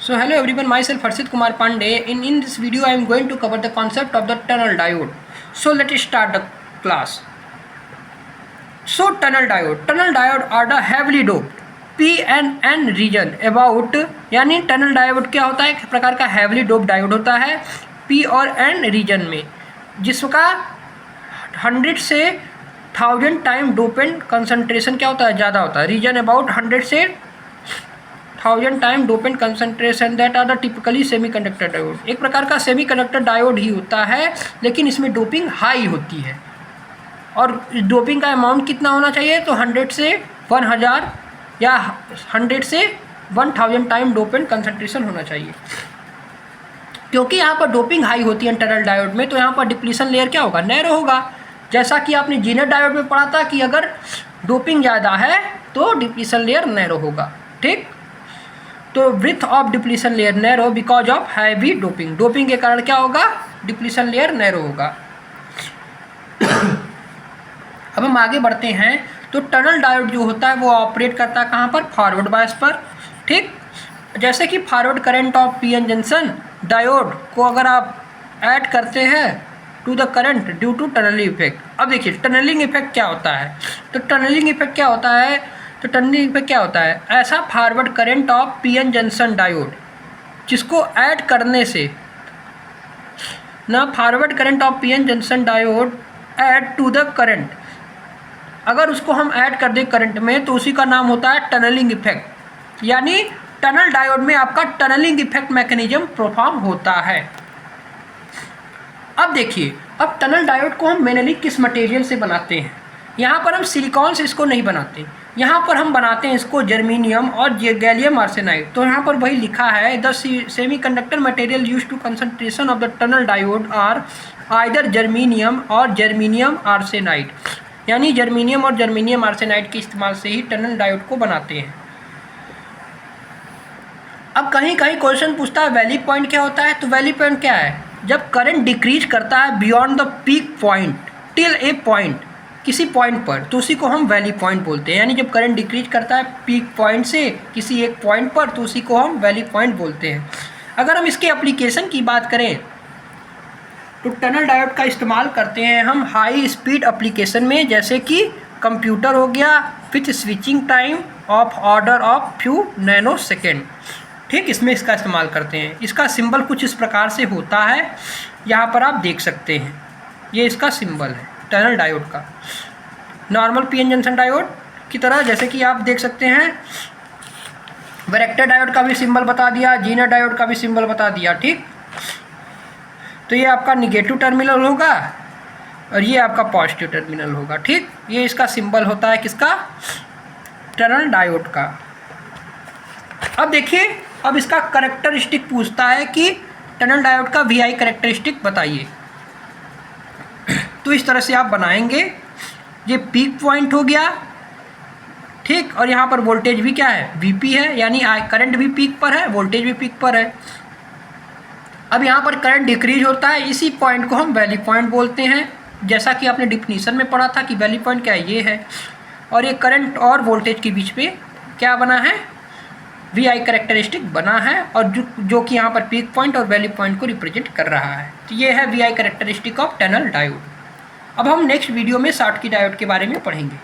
So hello everyone, myself Harshit Kumar Pandey. In this video I am going to cover the concept of the tunnel diode. So let us start the class. So tunnel diode are the heavily doped P and N region about, यानी tunnel diode क्या होता है, एक प्रकार का heavily dope diode होता है P और N रीजन में, जिसका 100 से 1000 टाइम डोपेंट कंसंट्रेशन क्या होता है, ज़्यादा होता है. रीजन अबाउट 100 से 1000 time dopant concentration that are the typically semiconductor diode. एक प्रकार का सेमीकंडक्टर डायोड ही होता है, लेकिन इसमें डोपिंग हाई होती है. और डोपिंग का अमाउंट कितना होना चाहिए, तो 100 से 1000 या 100 से 1000 टाइम डोपेंट कंसंट्रेशन होना चाहिए. क्योंकि यहाँ पर डोपिंग हाई होती है टनल डायोड में, तो यहाँ पर डिप्लीशन लेयर क्या होगा, नैरो होगा. जैसा कि आपने जीनर डायोड में पढ़ा था कि अगर डोपिंग ज़्यादा है तो डिप्लीशन लेयर नैरो होगा. ठीक, तो breadth of depletion layer narrow because of heavy doping. Doping के कारण क्या होगा, डिप्लीशन लेयर नैरो होगा. अब हम आगे बढ़ते हैं. तो टनल डायोड जो होता है वो ऑपरेट करता है कहाँ पर, फॉरवर्ड बायस पर. ठीक, जैसे कि forward current of PN junction diode को अगर आप ऐड करते हैं to the current due to tunneling effect. अब देखिए टनलिंग इफेक्ट क्या होता है. तो टनलिंग इफेक्ट क्या होता है, तो टनलिंग इफेक्ट क्या होता है, ऐसा forward current of PN junction diode जिसको ऐड करने से ना, forward current of PN junction diode add to the current, अगर उसको हम ऐड कर दें करंट में तो उसी का नाम होता है टनलिंग इफेक्ट. यानी टनल डायोड में आपका टनलिंग इफेक्ट मैकेनिज्म परफॉर्म होता है. अब देखिए, अब टनल डायोड को हम मेनली किस मटेरियल से बनाते हैं. यहाँ पर हम सिलिकॉन से इसको नहीं बनाते, यहाँ पर हम बनाते हैं इसको जर्मेनियम और गैलियम आर्सेनाइड. तो यहाँ पर वही लिखा है, the semiconductor material use to concentration of the tunnel diode are either germanium और जर्मेनियम आर्सेनाइड. यानी जर्मेनियम और जर्मेनियम आर्सेनाइड के इस्तेमाल से ही टनल डायोड को बनाते हैं. अब कहीं कहीं क्वेश्चन पूछता है वैली पॉइंट क्या होता है. तो वैली पॉइंट क्या है, जब करंट डिक्रीज करता है beyond the peak point till A point, किसी पॉइंट पर, तो उसी को हम वैली पॉइंट बोलते हैं. यानी जब करंट डिक्रीज करता है पीक पॉइंट से किसी एक पॉइंट पर, तो उसी को हम वैली पॉइंट बोलते हैं. अगर हम इसके एप्लीकेशन की बात करें तो टनल डायोड का इस्तेमाल करते हैं हम हाई स्पीड एप्लीकेशन में, जैसे कि कंप्यूटर हो गया with switching time of order of few nano second. ठीक, इसमें इसका इस्तेमाल करते हैं. इसका सिंबल कुछ इस प्रकार से होता है, यहाँ पर आप देख सकते हैं, ये इसका सिंबल है टनल डायोड का. नॉर्मल पीएन जंक्शन डायोड की तरह, जैसे कि आप देख सकते हैं, वैरेक्टर डायोड का भी सिंबल बता दिया, जीनर डायोड का भी सिंबल बता दिया. ठीक, तो ये आपका निगेटिव टर्मिनल होगा और ये आपका पॉजिटिव टर्मिनल होगा. ठीक, ये इसका सिंबल होता है किसका, टनल डायोड का. अब देखिए, अब इसका कैरेक्टरिस्टिक पूछता है कि टनल डायोड का वीआई कैरेक्टरिस्टिक बताइए. तो इस तरह से आप बनाएंगे. ये पीक पॉइंट हो गया. ठीक, और यहाँ पर वोल्टेज भी क्या है, वीपी है, यानी करंट भी पीक पर है, वोल्टेज भी पीक पर है. अब यहाँ पर करंट डिक्रीज होता है, इसी पॉइंट को हम वैली पॉइंट बोलते हैं. जैसा कि आपने डिफिनीशन में पढ़ा था कि वैली पॉइंट क्या है, ये है. और ये करंट और वोल्टेज के बीच में क्या बना है, वी आई कैरेक्टरिस्टिक बना है, और जो कि यहाँ पर पीक पॉइंट और वैली पॉइंट को रिप्रेजेंट कर रहा है. तो ये है V I characteristic of tunnel diode. अब हम नेक्स्ट वीडियो में शॉर्टकी डायोड के बारे में पढ़ेंगे.